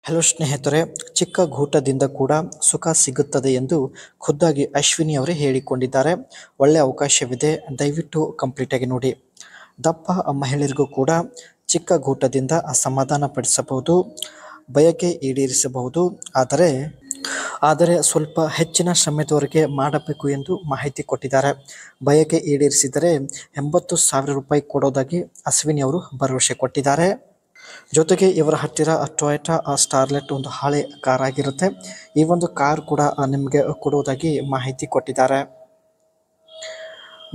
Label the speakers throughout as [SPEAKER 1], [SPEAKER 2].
[SPEAKER 1] Hello ಸ್ನೇಹಿತರೆ, ಚಿಕ್ಕ ಗೂಟದಿಂದ ಕೂಡ ಸುಖ ಸಿಗುತ್ತದೆ ಎಂದು ಖುದ್ದಾಗಿ ಅಶ್ವಿನಿ ಅವರೇ ಹೇಳಿಕೊಂಡಿದ್ದಾರೆ. ಒಳ್ಳೆಯ ಅವಕಾಶವಿದೆ, ದಯವಿಟ್ಟು ಕಂಪ್ಲೀಟ್ ಆಗಿ ನೋಡಿ. ದಪ್ಪ ಮಹಿಳೆಯರಿಗೂ ಕೂಡ ಚಿಕ್ಕ ಗೂಟದಿಂದ ಸಮಾಧಾನ ಪಡಿಸಬಹುದು, ಬಯಕೆ ಈಡೇರಿಸಬಹುದು. ಆದರೆ ಸ್ವಲ್ಪ ಹೆಚ್ಚಿನ ಶ್ರಮದವರೆಗೆ ಮಾಡಬೇಕು ಎಂದು ಮಾಹಿತಿ ಕೊಟ್ಟಿದ್ದಾರೆ. ಬಯಕೆ ಈಡೇರಿಸಿದರೆ 80,000 ರೂಪಾಯಿ ಕೊಡೋದಾಗಿ ಅಶ್ವಿನಿ ಅವರು ಭರವಸೆ ಕೊಟ್ಟಿದ್ದಾರೆ. ಜೊತೆಗೆ ಇವರ ಹತ್ತಿರ ಟೊಯೋಟಾ ಸ್ಟಾರ್ಲೆಟ್ ಒಂದು ಹಳೆ ಕಾರ್ ಆಗಿರುತ್ತೆ. ಈ ಒಂದು ಕಾರ್ ಕೂಡ ನಿಮಗೆ ಕೊಡುವುದಾಗಿ ಮಾಹಿತಿ ಕೊಟ್ಟಿದ್ದಾರೆ.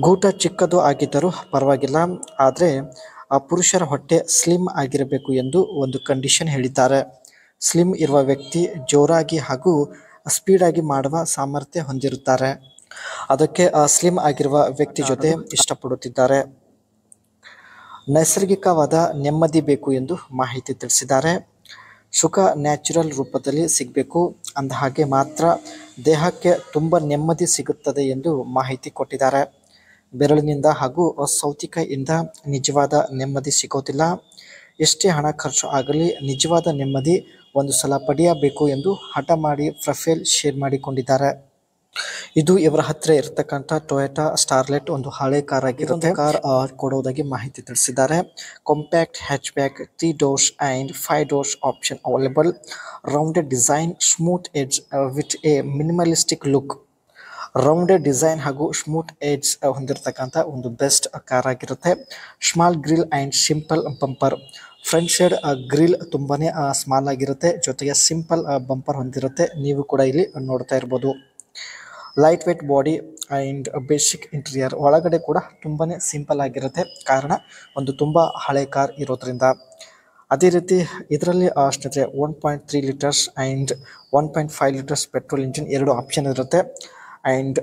[SPEAKER 1] ಗೂಟ ಚಿಕ್ಕದು ಆಗಿದ್ದರೂ ಪರವಾಗಿಲ್ಲ, ಆದರೆ ಪುರುಷರ ಹೊಟ್ಟೆ ಸ್ಲಿಮ್ ಆಗಿರಬೇಕು ಎಂದು ಒಂದು ಕಂಡೀಷನ್ ಹೇಳಿದ್ದಾರೆ. ಸ್ಲಿಮ್ ಇರುವ ವ್ಯಕ್ತಿ ಜೋರಾಗಿ ಹಾಗೂ ಸ್ಪೀಡಾಗಿ ಮಾಡುವ ಸಾಮರ್ಥ್ಯ ಹೊಂದಿರುತ್ತಾರೆ. ಅದಕ್ಕೆ ಸ್ಲಿಮ್ ಆಗಿರುವ ವ್ಯಕ್ತಿ ಜೊತೆ ಇಷ್ಟಪಡುತ್ತಿದ್ದಾರೆ. ನೈಸರ್ಗಿಕವಾದ ನೆಮ್ಮದಿ ಬೇಕು ಎಂದು ಮಾಹಿತಿ ತಿಳಿಸಿದ್ದಾರೆ. ಸುಖ ನ್ಯಾಚುರಲ್ ರೂಪದಲ್ಲಿ ಸಿಗಬೇಕು, ಅಂದ ಹಾಗೆ ಮಾತ್ರ ದೇಹಕ್ಕೆ ತುಂಬ ನೆಮ್ಮದಿ ಸಿಗುತ್ತದೆ ಎಂದು ಮಾಹಿತಿ ಕೊಟ್ಟಿದ್ದಾರೆ. ಬೆರಳಿನಿಂದ ಹಾಗೂ ಸೌತಿಕೈಯಿಂದ ನಿಜವಾದ ನೆಮ್ಮದಿ ಸಿಗೋದಿಲ್ಲ. ಎಷ್ಟೇ ಹಣ ಖರ್ಚು ಆಗಲಿ ನಿಜವಾದ ನೆಮ್ಮದಿ ಒಂದು ಸಲ ಪಡೆಯಬೇಕು ಎಂದು ಹಠ ಮಾಡಿ ಪ್ರೊಫೈಲ್ ಶೇರ್ ಮಾಡಿಕೊಂಡಿದ್ದಾರೆ. ಇದು ಇವರ ಹತ್ತಿರ ಇರತಕ್ಕಂಥ ಟೊಯೋಟಾ ಸ್ಟಾರ್ಲೆಟ್ ಒಂದು ಹಳೆ ಕಾರ್ ಆಗಿರುತ್ತೆ. ಕಾರ್ ಕೊಡೋದಾಗಿ ಮಾಹಿತಿ ತಿಳಿಸಿದ್ದಾರೆ. Compact hatchback, 3 doors and 5 doors option available. Rounded design, smooth edge with A minimalistic look. Rounded design ಹಾಗೂ ಸ್ಮೂತ್ ಎಡ್ಜ್ ಹೊಂದಿರತಕ್ಕಂಥ ಒಂದು ಬೆಸ್ಟ್ ಕಾರ್ ಆಗಿರುತ್ತೆ. Small grill and simple bumper. Front side grill ತುಂಬಾನೇ small ಆಗಿರುತ್ತೆ, ಜೊತೆಗೆ simple bumper ಹೊಂದಿರುತ್ತೆ. ನೀವು ಕೂಡ ಇಲ್ಲಿ ನೋಡ್ತಾ ಇರ್ಬೋದು. Light weight body and basic interior. ಒಳಗಡೆ ಕೂಡ ತುಂಬಾನೇ ಸಿಂಪಲ್ ಆಗಿರುತ್ತೆ, ಕಾರಣ ಒಂದು ತುಂಬ ಹಳೆ ಕಾರ್ ಇರೋದ್ರಿಂದ. ಅದೇ ರೀತಿ ಇದರಲ್ಲಿ ಸ್ನೇಹಿತರೆ 1.3 litres and 1.5 litres petrol engine ಎರಡು ಆಪ್ಷನ್ ಇರುತ್ತೆ. ಆ್ಯಂಡ್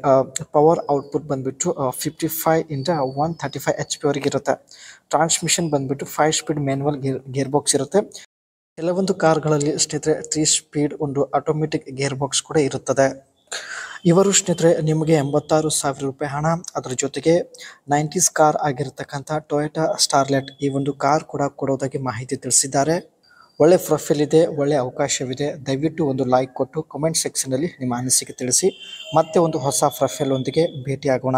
[SPEAKER 1] ಪವರ್ ಔಟ್ಪುಟ್ ಬಂದುಬಿಟ್ಟು 55 ಇಂದ 135 HP ವರೆಗೆ ಇರುತ್ತೆ. ಟ್ರಾನ್ಸ್ಮಿಷನ್ ಬಂದುಬಿಟ್ಟು 5 ಸ್ಪೀಡ್ ಮ್ಯಾನ್ಯುವಲ್ ಗೇರ್ ಬಾಕ್ಸ್ ಇರುತ್ತೆ. ಕೆಲವೊಂದು ಕಾರ್ಗಳಲ್ಲಿ ಸ್ನೇಹಿತರೆ 3 ಸ್ಪೀಡ್ ಒಂದು ಆಟೋಮೆಟಿಕ್ ಗೇರ್ ಬಾಕ್ಸ್ ಕೂಡ ಇರುತ್ತದೆ. ಇವರು ಸ್ನೇಹಿತರೆ ನಿಮಗೆ 86,000 ರೂಪಾಯಿ ಹಣ, ಅದರ ಜೊತೆಗೆ 90s ಕಾರ್ ಆಗಿರತಕ್ಕಂಥ ಟೊಯೋಟಾ ಸ್ಟಾರ್ಲೆಟ್ ಈ ಒಂದು ಕಾರ್ ಕೂಡ ಕೊಡೋದಾಗಿ ಮಾಹಿತಿ ತಿಳಿಸಿದ್ದಾರೆ. ಒಳ್ಳೆ ಪ್ರೊಫೈಲ್ ಇದೆ, ಒಳ್ಳೆ ಅವಕಾಶವಿದೆ. ದಯವಿಟ್ಟು ಒಂದು ಲೈಕ್ ಕೊಟ್ಟು ಕಮೆಂಟ್ ಸೆಕ್ಷನಲ್ಲಿ ನಿಮ್ಮ ಅನಿಸಿಕೆ ತಿಳಿಸಿ. ಮತ್ತೆ ಒಂದು ಹೊಸ ಪ್ರೊಫೈಲ್ ಒಂದಿಗೆ ಭೇಟಿಯಾಗೋಣ.